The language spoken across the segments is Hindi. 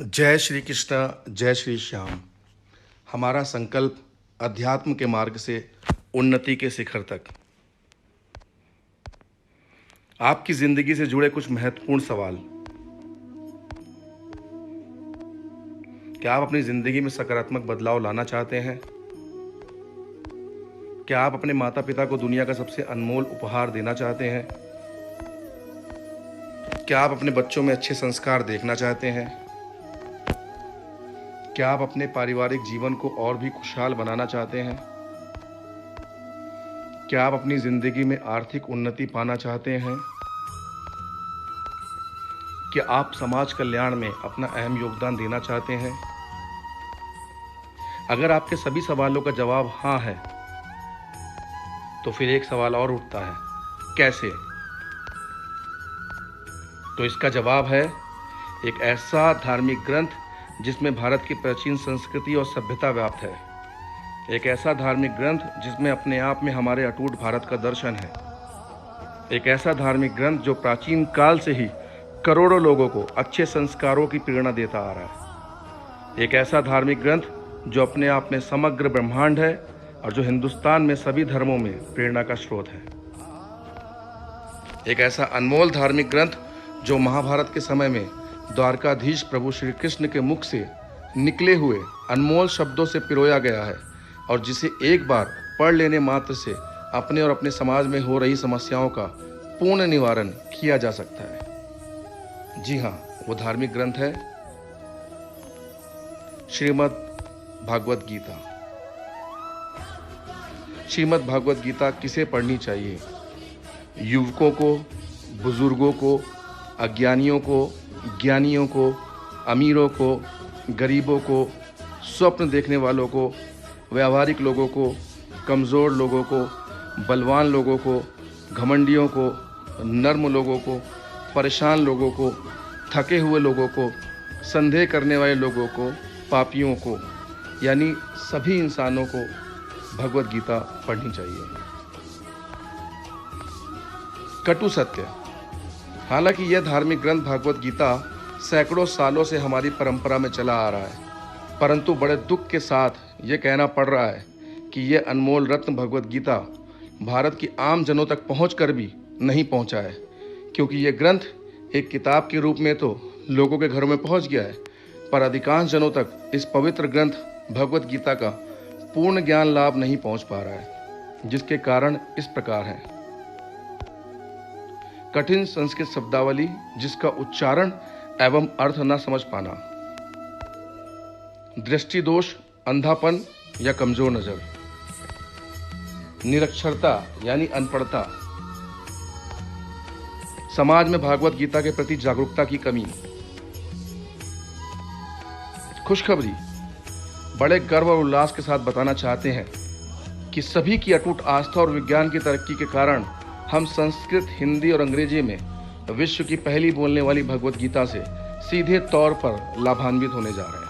जय श्री कृष्ण, जय श्री श्याम। हमारा संकल्प अध्यात्म के मार्ग से उन्नति के शिखर तक। आपकी जिंदगी से जुड़े कुछ महत्वपूर्ण सवाल। क्या आप अपनी जिंदगी में सकारात्मक बदलाव लाना चाहते हैं? क्या आप अपने माता पिता को दुनिया का सबसे अनमोल उपहार देना चाहते हैं? क्या आप अपने बच्चों में अच्छे संस्कार देखना चाहते हैं? क्या आप अपने पारिवारिक जीवन को और भी खुशहाल बनाना चाहते हैं? क्या आप अपनी जिंदगी में आर्थिक उन्नति पाना चाहते हैं? क्या आप समाज कल्याण में अपना अहम योगदान देना चाहते हैं? अगर आपके सभी सवालों का जवाब हाँ है, तो फिर एक सवाल और उठता है, कैसे? तो इसका जवाब है एक ऐसा धार्मिक ग्रंथ जिसमें भारत की प्राचीन संस्कृति और सभ्यता व्याप्त है। एक ऐसा धार्मिक ग्रंथ जिसमें अपने आप में हमारे अटूट भारत का दर्शन है। एक ऐसा धार्मिक ग्रंथ जो प्राचीन काल से ही करोड़ों लोगों को अच्छे संस्कारों की प्रेरणा देता आ रहा है। एक ऐसा धार्मिक ग्रंथ जो अपने आप में समग्र ब्रह्मांड है और जो हिंदुस्तान में सभी धर्मों में प्रेरणा का स्रोत है। एक ऐसा अनमोल धार्मिक ग्रंथ जो महाभारत के समय में द्वारकाधीश प्रभु श्री कृष्ण के मुख से निकले हुए अनमोल शब्दों से पिरोया गया है और जिसे एक बार पढ़ लेने मात्र से अपने और अपने समाज में हो रही समस्याओं का पूर्ण निवारण किया जा सकता है। जी हाँ, वो धार्मिक ग्रंथ है श्रीमद् भागवत गीता। श्रीमद् भागवत गीता किसे पढ़नी चाहिए? युवकों को, बुजुर्गों को, अज्ञानियों को, ज्ञानियों को, अमीरों को, गरीबों को, स्वप्न देखने वालों को, व्यावहारिक लोगों को, कमज़ोर लोगों को, बलवान लोगों को, घमंडियों को, नर्म लोगों को, परेशान लोगों को, थके हुए लोगों को, संदेह करने वाले लोगों को, पापियों को, यानी सभी इंसानों को भगवत गीता पढ़नी चाहिए। कटु सत्य। हालांकि यह धार्मिक ग्रंथ भगवत गीता सैकड़ों सालों से हमारी परंपरा में चला आ रहा है, परंतु बड़े दुख के साथ ये कहना पड़ रहा है कि यह अनमोल रत्न भगवत गीता भारत की आम जनों तक पहुंचकर भी नहीं पहुंचा है, क्योंकि यह ग्रंथ एक किताब के रूप में तो लोगों के घरों में पहुंच गया है, पर अधिकांश जनों तक इस पवित्र ग्रंथ भगवत गीता का पूर्ण ज्ञान लाभ नहीं पहुंच पा रहा है, जिसके कारण इस प्रकार है। कठिन संस्कृत शब्दावली जिसका उच्चारण एवं अर्थ न समझ पाना, दृष्टि दोष, अंधापन या कमजोर नजर, निरक्षरता यानी अनपढ़ता, समाज में भागवत गीता के प्रति जागरूकता की कमी। खुशखबरी, बड़े गर्व और उल्लास के साथ बताना चाहते हैं कि सभी की अटूट आस्था और विज्ञान की तरक्की के कारण हम संस्कृत, हिंदी और अंग्रेजी में विश्व की पहली बोलने वाली भगवत गीता से सीधे तौर पर लाभान्वित होने जा रहे हैं।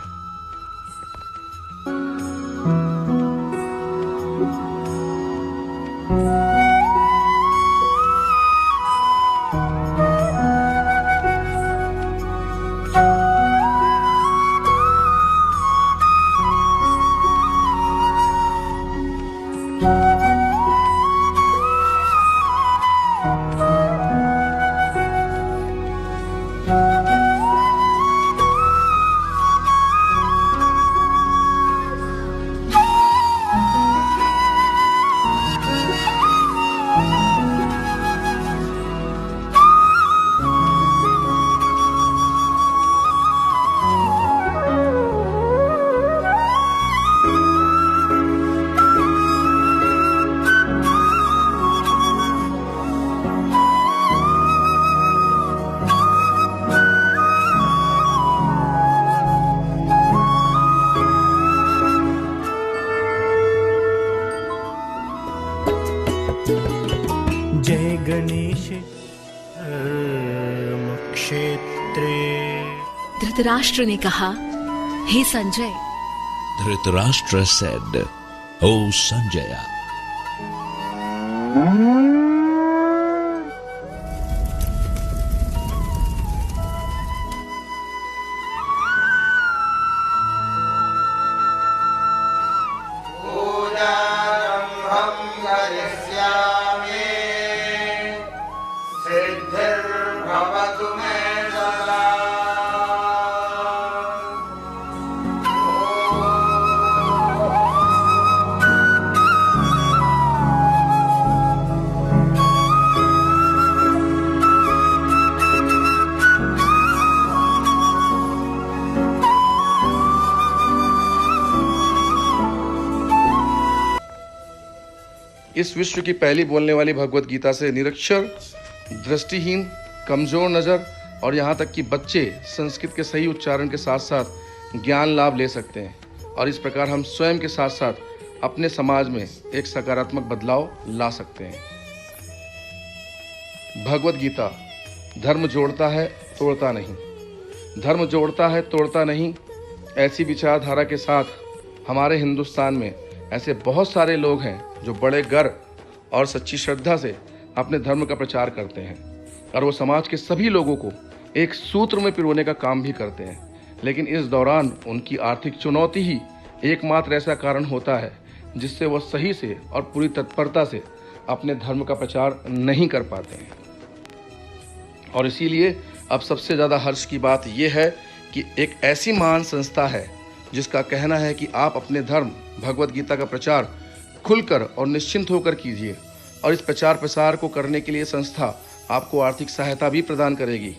गणेश क्षेत्रे। धृतराष्ट्र ने कहा, हे Sanjay. Dhritarashtra said, O Sanjaya, इस विश्व की पहली बोलने वाली भगवत गीता से निरक्षर, दृष्टिहीन, कमजोर नज़र और यहाँ तक कि बच्चे संस्कृत के सही उच्चारण के साथ साथ ज्ञान लाभ ले सकते हैं और इस प्रकार हम स्वयं के साथ साथ अपने समाज में एक सकारात्मक बदलाव ला सकते हैं। भगवत गीता धर्म जोड़ता है, तोड़ता नहीं। धर्म जोड़ता है, तोड़ता नहीं। ऐसी विचारधारा के साथ हमारे हिंदुस्तान में ऐसे बहुत सारे लोग हैं जो बड़े गर्व और सच्ची श्रद्धा से अपने धर्म का प्रचार करते हैं और वो समाज के सभी लोगों को एक सूत्र में पिरोने का काम भी करते हैं। लेकिन इस दौरान उनकी आर्थिक चुनौती ही एकमात्र ऐसा कारण होता है जिससे वह सही से और पूरी तत्परता से अपने धर्म का प्रचार नहीं कर पाते हैं। और इसीलिए अब सबसे ज़्यादा हर्ष की बात यह है कि एक ऐसी महान संस्था है जिसका कहना है कि आप अपने धर्म भगवत गीता का प्रचार खुलकर और निश्चिंत होकर कीजिए और इस प्रचार प्रसार को करने के लिए संस्था आपको आर्थिक सहायता भी प्रदान करेगी।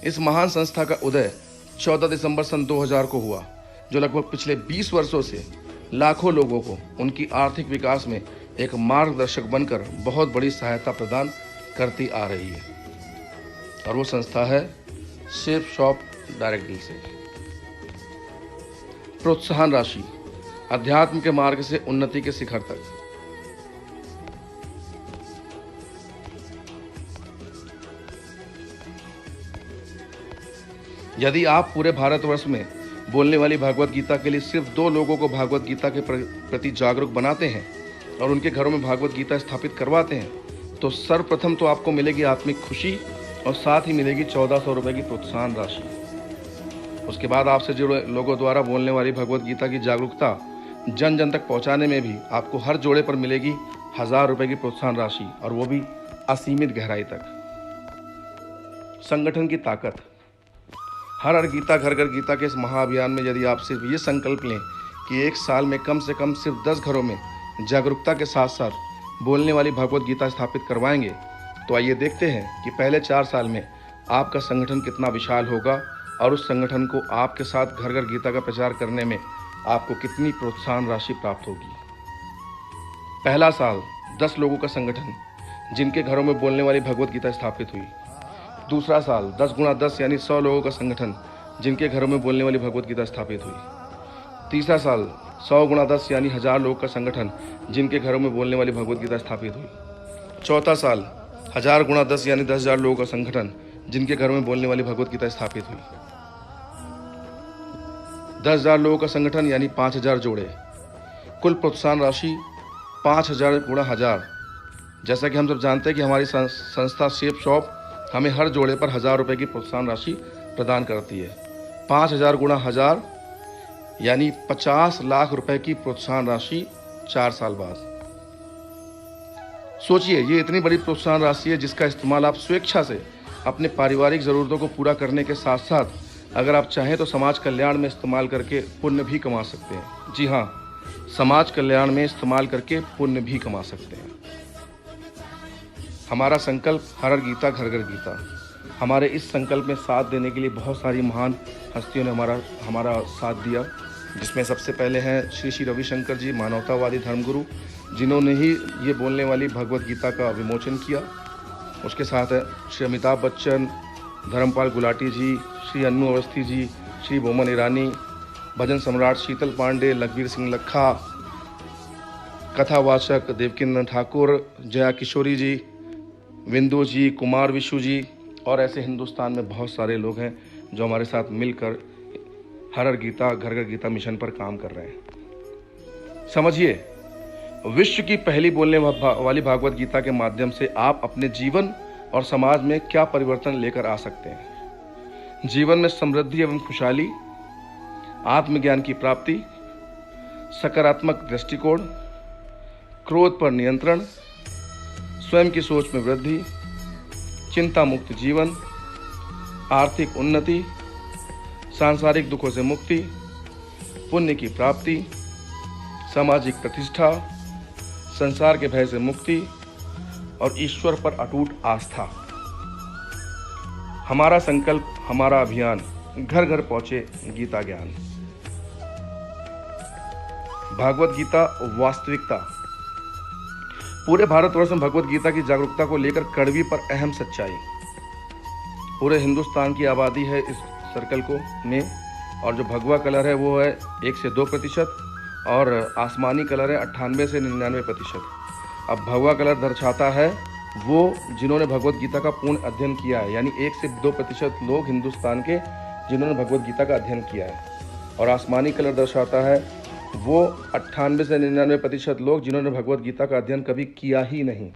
इस महान संस्था का उदय 14 दिसंबर सन 2000 को हुआ, जो लगभग पिछले 20 वर्षों से लाखों लोगों को उनकी आर्थिक विकास में एक मार्गदर्शक बनकर बहुत बड़ी सहायता प्रदान करती आ रही है। और वो संस्था है सेफ शॉप डायरेक्ट डील से। प्रोत्साहन राशि अध्यात्म के मार्ग से उन्नति के शिखर तक। यदि आप पूरे भारतवर्ष में बोलने वाली भगवत गीता के लिए सिर्फ 2 लोगों को भगवत गीता के प्रति जागरूक बनाते हैं और उनके घरों में भगवत गीता स्थापित करवाते हैं, तो सर्वप्रथम तो आपको मिलेगी आत्मिक खुशी और साथ ही मिलेगी 1400 रुपये की प्रोत्साहन राशि। उसके बाद आपसे जुड़े लोगों द्वारा बोलने वाली भगवत गीता की जागरूकता जन जन तक पहुंचाने में भी आपको हर जोड़े पर मिलेगी 1000 रुपये की प्रोत्साहन राशि, और वो भी असीमित गहराई तक। संगठन की ताकत। हर हर गीता घर घर गीता के इस महाअभियान में यदि आप सिर्फ ये संकल्प लें कि एक साल में कम से कम सिर्फ 10 घरों में जागरूकता के साथ साथ बोलने वाली भगवत गीता स्थापित करवाएंगे, तो आइए देखते हैं कि पहले 4 साल में आपका संगठन कितना विशाल होगा और उस संगठन को आपके साथ घर घर गीता का प्रचार करने में आपको कितनी प्रोत्साहन राशि प्राप्त होगी। पहला साल 10 लोगों का संगठन जिनके घरों में बोलने वाली भगवत गीता स्थापित हुई। दूसरा साल 10 गुणा 10 यानी 100 लोगों का संगठन जिनके घरों में बोलने वाली भगवत गीता स्थापित हुई। तीसरा साल 100 गुणा 10 यानी 1000 लोगों का संगठन जिनके घरों में बोलने वाली भगवत गीता स्थापित हुई। चौथा साल 1000 गुणा 10 यानी 10,000 लोगों का संगठन जिनके घरों में बोलने वाली भगवत गीता स्थापित हुई। 10,000 लोगों का संगठन यानी 5000 जोड़े। कुल प्रोत्साहन राशि 5000 गुणा 1000। जैसा कि हम सब जानते हैं कि हमारी संस्था सेफ शॉप हमें हर जोड़े पर 1000 रुपये की प्रोत्साहन राशि प्रदान करती है। 5000 गुणा 1000 यानी 50 लाख रुपए की प्रोत्साहन राशि 4 साल बाद। सोचिए, ये इतनी बड़ी प्रोत्साहन राशि है जिसका इस्तेमाल आप स्वेच्छा से अपने पारिवारिक ज़रूरतों को पूरा करने के साथ साथ अगर आप चाहें तो समाज कल्याण में इस्तेमाल करके पुण्य भी कमा सकते हैं। जी हाँ, समाज कल्याण में इस्तेमाल करके पुण्य भी कमा सकते हैं। हमारा संकल्प हर हर गीता घर घर गीता। हमारे इस संकल्प में साथ देने के लिए बहुत सारी महान हस्तियों ने हमारा साथ दिया, जिसमें सबसे पहले हैं श्री श्री रविशंकर जी, मानवतावादी धर्मगुरु, जिन्होंने ही ये बोलने वाली भगवत गीता का विमोचन किया। उसके साथ है श्री अमिताभ बच्चन, धर्मपाल गुलाटी जी, श्री अन्नू अवस्थी जी, श्री बोमन ईरानी, भजन सम्राट शीतल पांडे, लखबीर सिंह लखा, कथावाचक देवकीनंदन ठाकुर, जया किशोरी जी, विंदु जी, कुमार विशु जी, और ऐसे हिंदुस्तान में बहुत सारे लोग हैं जो हमारे साथ मिलकर हर हर गीता घर घर गीता मिशन पर काम कर रहे हैं। समझिए, विश्व की पहली बोलने वाली भागवत गीता के माध्यम से आप अपने जीवन और समाज में क्या परिवर्तन लेकर आ सकते हैं। जीवन में समृद्धि एवं खुशहाली, आत्मज्ञान की प्राप्ति, सकारात्मक दृष्टिकोण, क्रोध पर नियंत्रण, स्वयं की सोच में वृद्धि, चिंता मुक्त जीवन, आर्थिक उन्नति, सांसारिक दुखों से मुक्ति, पुण्य की प्राप्ति, सामाजिक प्रतिष्ठा, संसार के भय से मुक्ति और ईश्वर पर अटूट आस्था। हमारा संकल्प, हमारा अभियान, घर घर पहुंचे गीता ज्ञान। भागवत गीता वास्तविकता। पूरे भारतवर्ष में भगवत गीता की जागरूकता को लेकर कड़वी पर अहम सच्चाई। पूरे हिंदुस्तान की आबादी है इस सर्कल को में, और जो भगवा कलर है वो है 1 से 2% और आसमानी कलर है 98 से 99%। अब भगवा कलर दर्शाता है वो जिन्होंने भगवत गीता का पूर्ण अध्ययन किया है, यानी 1 से 2% लोग हिंदुस्तान के जिन्होंने भगवत गीता का अध्ययन किया है। और आसमानी कलर दर्शाता है वो 98 से 99% लोग जिन्होंने भगवत गीता का अध्ययन कभी किया ही नहीं।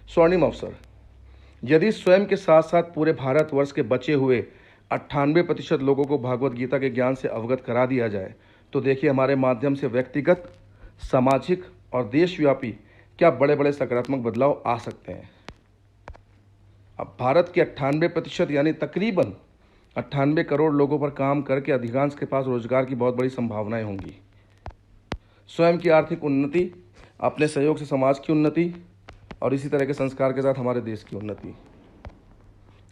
स्वर्णिम अवसर, यदि स्वयं के साथ साथ पूरे भारतवर्ष के बचे हुए 98% लोगों को भगवत गीता के ज्ञान से अवगत करा दिया जाए तो देखिए हमारे माध्यम से व्यक्तिगत, सामाजिक और देशव्यापी क्या बड़े बड़े सकारात्मक बदलाव आ सकते हैं। अब भारत के 98% यानी तकरीबन 98 करोड़ लोगों पर काम करके अधिकांश के पास रोजगार की बहुत बड़ी संभावनाएं होंगी। स्वयं की आर्थिक उन्नति, अपने सहयोग से समाज की उन्नति और इसी तरह के संस्कार के साथ हमारे देश की उन्नति।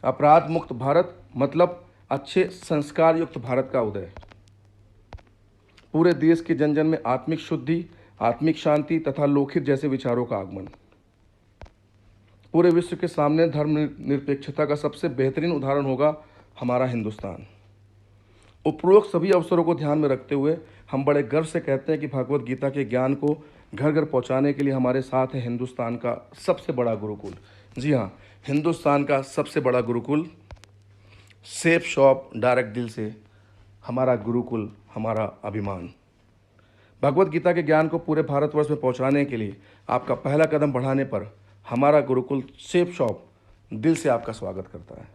अपराध मुक्त भारत मतलब अच्छे संस्कार युक्त भारत का उदय। पूरे देश के जन जन में आत्मिक शुद्धि, आत्मिक शांति तथा लोकहित जैसे विचारों का आगमन। पूरे विश्व के सामने धर्म निरपेक्षता का सबसे बेहतरीन उदाहरण होगा हमारा हिंदुस्तान। उपरोक्त सभी अवसरों को ध्यान में रखते हुए हम बड़े गर्व से कहते हैं कि भगवत गीता के ज्ञान को घर घर पहुंचाने के लिए हमारे साथ है हिंदुस्तान का सबसे बड़ा गुरुकुल। जी हाँ, हिंदुस्तान का सबसे बड़ा गुरुकुल, सेफ शॉप डायरेक्ट दिल से, हमारा गुरुकुल, हमारा अभिमान। भगवत गीता के ज्ञान को पूरे भारतवर्ष में पहुंचाने के लिए आपका पहला कदम बढ़ाने पर हमारा गुरुकुल सेफ शॉप दिल से आपका स्वागत करता है।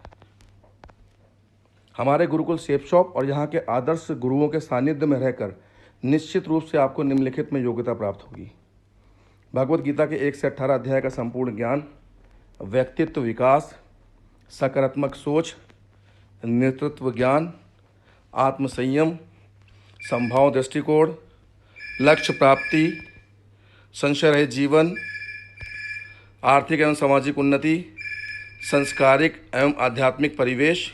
हमारे गुरुकुल सेफ शॉप और यहाँ के आदर्श गुरुओं के सानिध्य में रहकर निश्चित रूप से आपको निम्नलिखित में योग्यता प्राप्त होगी। भगवत गीता के 1 से 18 अध्याय का संपूर्ण ज्ञान, व्यक्तित्व विकास, सकारात्मक सोच, नेतृत्व ज्ञान, आत्मसंयम, संभाव दृष्टिकोण, लक्ष्य प्राप्ति, संशय रहित जीवन, आर्थिक एवं सामाजिक उन्नति, संस्कारिक एवं आध्यात्मिक परिवेश।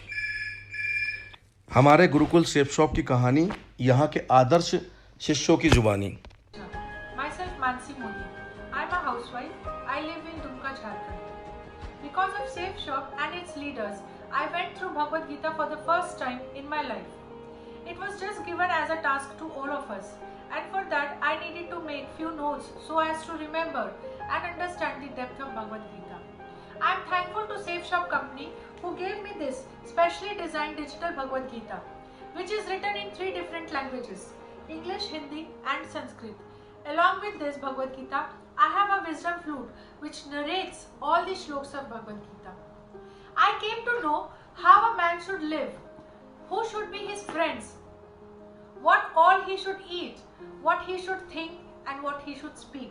हमारे गुरुकुल सेफ शॉप की कहानी यहाँ के आदर्श शिष्यों की जुबानी। Myself Mansi Modi. I'm a housewife. I live in Dumka, Jharkhand. Because of Safe Shop and its leaders, I went through Bhagavad Gita for the first time in my life. It was just given as a task to all of us, and for that I needed to make few notes so as to remember and understand the depth of Bhagavad Gita. I am thankful to Safe Shop company who gave me this specially designed digital Bhagavad Gita, which is written in 3 different languages: English, Hindi and Sanskrit. Along with this Bhagavad Gita, I have a wisdom flute which narrates all the shlokas of Bhagavad Gita. I came to know how a man should live, who should be his friends, what all he should eat, what he should think and what he should speak.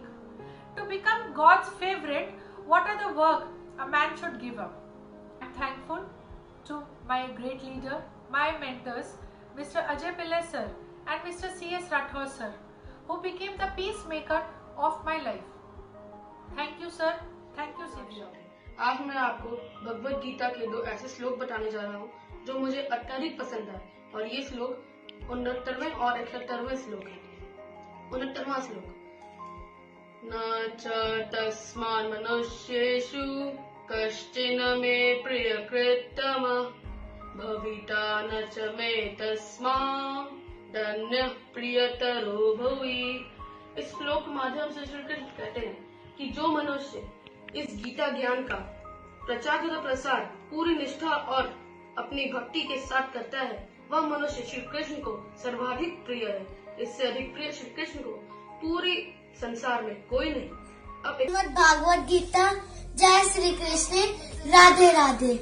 To become God's favorite, what are the work a man should give up? I am thankful to my great leader, my mentors, Mr. Ajay Pillai sir and Mr. C.S. Rathore sir, who became the peacemaker of my life. Thank you sir, thank you Safe Shop. आज मैं आपको भगवत गीता के 2 ऐसे श्लोक बताने जा रहा हूँ जो मुझे अत्यधिक पसंद है, और ये श्लोक 69वें और 71वें श्लोक है। 69वां श्लोक, न च तस्मान् मनुष्येषु कश्चिन मे प्रियकृत्तम भविता न च मे तस्मात् धन्यः प्रियतरो भुवि। इस श्लोक के माध्यम से श्री कृष्ण कहते हैं कि जो मनुष्य इस गीता ज्ञान का प्रचार तथा प्रसार पूरी निष्ठा और अपनी भक्ति के साथ करता है, वह मनुष्य श्री कृष्ण को सर्वाधिक प्रिय है। इससे अधिक प्रिय श्री कृष्ण को पूरी संसार में कोई नहीं। अब भागवत गीता। जय श्री कृष्ण, राधे राधे।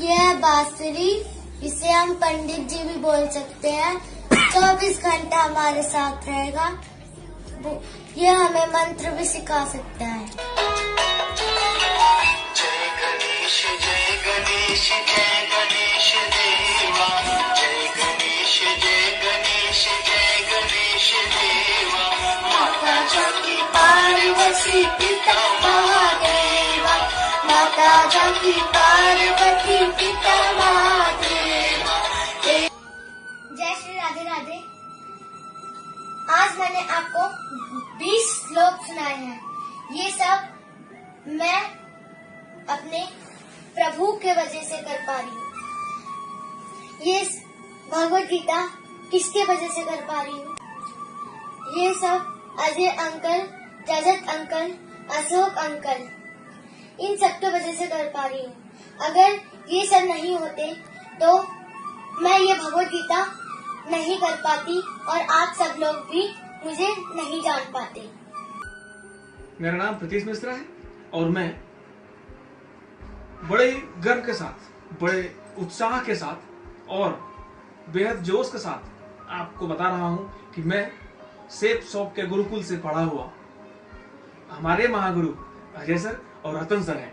यह है बांसुरी, इसे हम पंडित जी भी बोल सकते हैं। 24 घंटा हमारे साथ रहेगा। यह हमें मंत्र भी सिखा सकता है। जय गणेश जय गणेश जय गणेश देवा, जय गणेश जय गणेश जय गणेश देवा। माता जाकी पार्वती पिता महादेवा, माता जाकी पार्वती पिता महादेवा। जय श्री राधे राधे। आज मैंने आपको 20 श्लोक सुनाए हैं। ये सब मैं अपने प्रभु के वजह से कर पा रही हूँ। ये भगवत गीता किसके वजह से कर पा रही हूँ? ये सब अजय अंकल, रजत अंकल, अशोक अंकल, इन सब के वजह से कर पा रही हूँ। अगर ये सब नहीं होते तो मैं ये भगवत गीता नहीं कर पाती और आप सब लोग भी मुझे नहीं जान पाते। मेरा नाम प्रतीश मिश्रा है और मैं बड़े गर्व के साथ, बड़े उत्साह के साथ और बेहद जोश के साथ आपको बता रहा हूं कि मैं सेफ शॉप के गुरुकुल से पढ़ा हुआ हमारे महागुरु अजय सर और रतन सर हैं,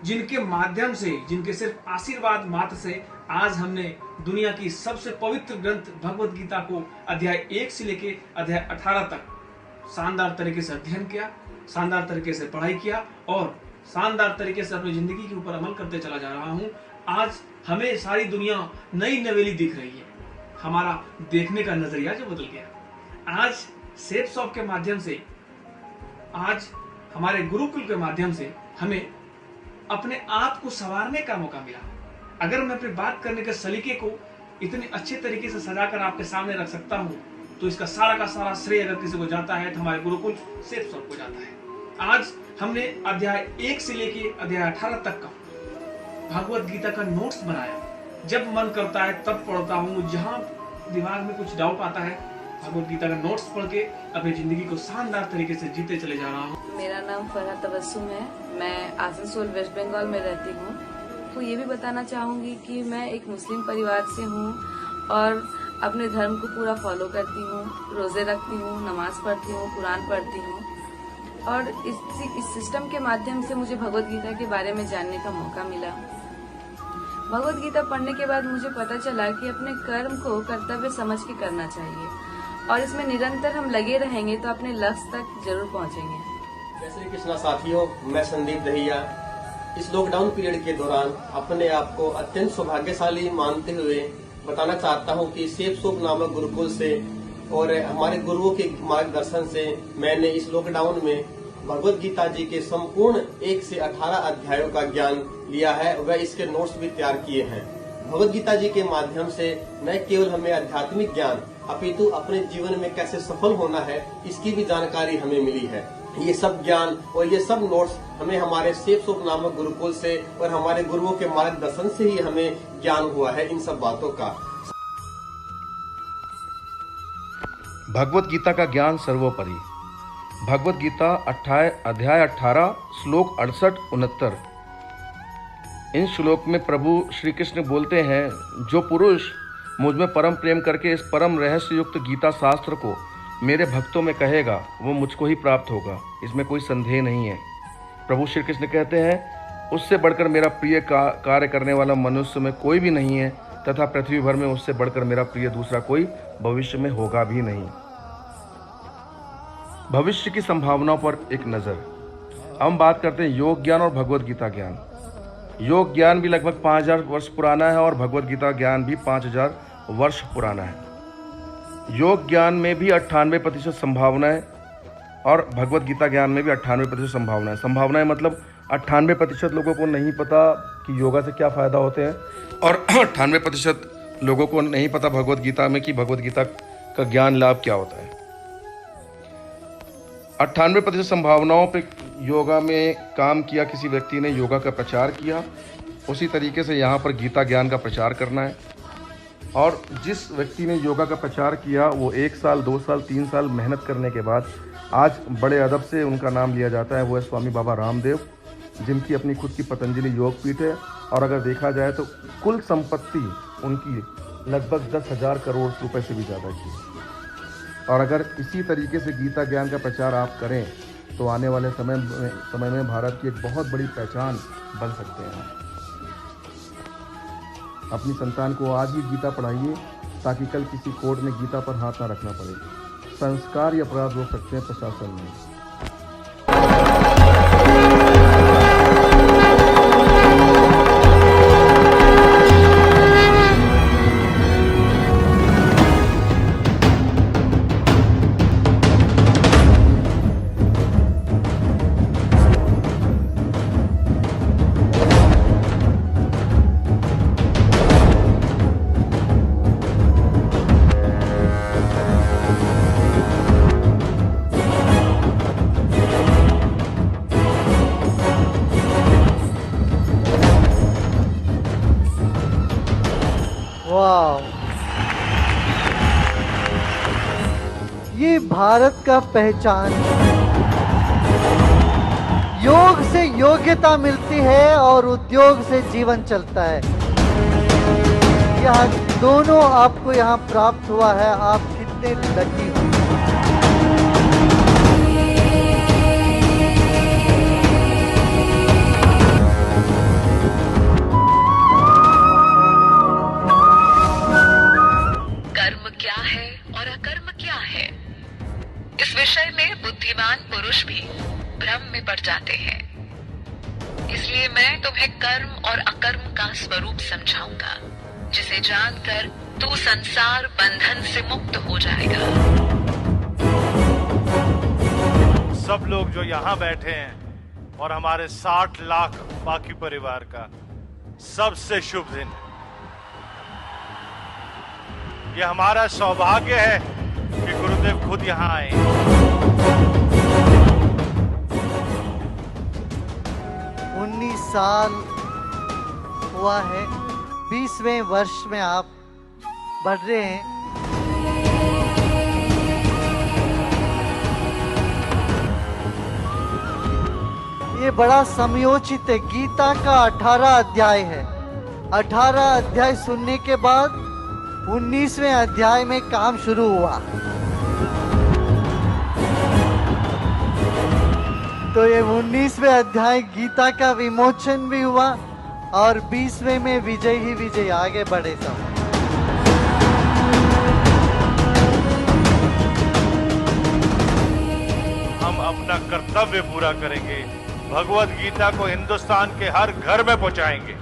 जिनके माध्यम से, जिनके सिर्फ आशीर्वाद मात्र से आज हमने दुनिया की सबसे पवित्र ग्रंथ भगवत गीता को अध्याय 1 से लेके अध्याय 18 तक शानदार तरीके से अध्ययन किया, शानदार तरीके से पढ़ाई किया और शानदार तरीके से अपनी जिंदगी के ऊपर अमल करते चला जा रहा हूं। आज हमें सारी दुनिया नई नवेली दिख रही है, हमारा देखने का नजरिया जो बदल गया। आज सेफ शॉप के माध्यम से, आज हमारे गुरुकुल के माध्यम से हमें अपने आप को संवारने का मौका मिला। अगर मैं अपनी बात करने के सलीके को इतने अच्छे तरीके से सजाकर आपके सामने रख सकता हूं तो इसका सारा का सारा श्रेय अगर किसी को जाता है तो हमारे गुरुकुल सेफ शॉप को जाता है। आज हमने अध्याय 1 से लेके अध्याय 18 तक का भगवत गीता का नोट्स बनाया। जब मन करता है तब पढ़ता हूँ, जहाँ दिमाग में कुछ डाउट आता है भगवत गीता का नोट्स पढ़ के अपनी जिंदगी को शानदार तरीके से जीते चले जा रहा हूँ। मेरा नाम फरहा तबस्सुम है, मैं आसनसोल वेस्ट बंगाल में रहती हूँ। तो ये भी बताना चाहूँगी कि मैं एक मुस्लिम परिवार से हूँ और अपने धर्म को पूरा फॉलो करती हूँ, रोजे रखती हूँ, नमाज पढ़ती हूँ, कुरान पढ़ती हूँ और इस सिस्टम के माध्यम से मुझे भगवत गीता के बारे में जानने का मौका मिला। भगवत गीता पढ़ने के बाद मुझे पता चला कि अपने कर्म को कर्तव्य समझ के करना चाहिए और इसमें निरंतर हम लगे रहेंगे तो अपने लक्ष्य तक जरूर पहुंचेंगे। जय श्री कृष्णा साथियों, मैं संदीप दहिया इस लॉकडाउन पीरियड के दौरान अपने आप को अत्यंत सौभाग्यशाली मानते हुए बताना चाहता हूं कि सेफ शॉप नामक गुरुकुल से और हमारे गुरुओं के मार्गदर्शन से मैंने इस लॉकडाउन में भगवत गीता जी के संपूर्ण 1 से 18 अध्यायों का ज्ञान लिया है व इसके नोट्स भी तैयार किए हैं। भगवत गीता जी के माध्यम से न केवल हमें आध्यात्मिक ज्ञान अपितु अपने जीवन में कैसे सफल होना है इसकी भी जानकारी हमें मिली है। ये सब ज्ञान और ये सब नोट्स हमें हमारे सेफ शॉप नामक गुरुकुल से और हमारे गुरुओं के मार्गदर्शन से ही हमें ज्ञान हुआ है इन सब बातों का। भगवत गीता का ज्ञान सर्वोपरि। भगवत गीता अध्याय 18 श्लोक 68-69। इन श्लोक में प्रभु श्री कृष्ण बोलते हैं, जो पुरुष मुझ में परम प्रेम करके इस परम रहस्य युक्त गीता शास्त्र को मेरे भक्तों में कहेगा वो मुझको ही प्राप्त होगा, इसमें कोई संदेह नहीं है। प्रभु श्री कृष्ण कहते हैं, उससे बढ़कर मेरा प्रिय कार्य करने वाला मनुष्य में कोई भी नहीं है तथा पृथ्वी भर में उससे बढ़कर मेरा प्रिय दूसरा कोई भविष्य में होगा भी नहीं। भविष्य की संभावनाओं पर एक नज़र। हम बात करते हैं योग ज्ञान और भगवत गीता ज्ञान। योग ज्ञान भी लगभग 5000 वर्ष पुराना है और भगवत गीता ज्ञान भी 5000 वर्ष पुराना है। योग ज्ञान में भी 98% संभावना है और भगवत गीता ज्ञान में भी 98% संभावना है। संभावना है मतलब 98% लोगों को नहीं पता कि योगा से क्या फ़ायदा होते हैं और 98% लोगों को नहीं पता भगवत गीता में कि भगवत गीता का ज्ञान लाभ क्या होता है। 98% संभावनाओं पे योगा में काम किया किसी व्यक्ति ने, योगा का प्रचार किया, उसी तरीके से यहाँ पर गीता ज्ञान का प्रचार करना है। और जिस व्यक्ति ने योगा का प्रचार किया वो 1 साल 2 साल 3 साल मेहनत करने के बाद आज बड़े अदब से उनका नाम लिया जाता है, वो है स्वामी बाबा रामदेव, जिनकी अपनी खुद की पतंजलि योग पीठ है। और अगर देखा जाए तो कुल संपत्ति उनकी लगभग 10,000 करोड़ रुपए से भी ज़्यादा की। और अगर इसी तरीके से गीता ज्ञान का प्रचार आप करें तो आने वाले समय में भारत की एक बहुत बड़ी पहचान बन सकते हैं। अपनी संतान को आज ही गीता पढ़ाइए ताकि कल किसी कोर्ट में गीता पर हाथ ना रखना पड़े। संस्कार या अपराध हो सकते हैं प्रशासन में। भारत का पहचान। योग से योग्यता मिलती है और उद्योग से जीवन चलता है। यह दोनों आपको यहाँ प्राप्त हुआ है। आप कितने लकी हो। कर्म क्या है और अकर्म क्या है, इस विषय में बुद्धिमान पुरुष भी भ्रम में पड़ जाते हैं। इसलिए मैं तुम्हें कर्म और अकर्म का स्वरूप समझाऊंगा, जिसे जानकर तू संसार बंधन से मुक्त हो जाएगा। सब लोग जो यहाँ बैठे हैं और हमारे 60 लाख बाकी परिवार का सबसे शुभ दिन है। ये हमारा सौभाग्य है कि गुरुदेव खुद यहाँ आए। 19 साल हुआ है, 20वें वर्ष में आप बढ़ रहे हैं। ये बड़ा समयोचित है। गीता का 18 अध्याय है। 18 अध्याय सुनने के बाद 19वें अध्याय में काम शुरू हुआ। तो ये 19वें अध्याय गीता का विमोचन भी हुआ और 20वें में विजय ही विजय। आगे बढ़े सब। हम अपना कर्तव्य पूरा करेंगे। भगवत गीता को हिंदुस्तान के हर घर में पहुंचाएंगे।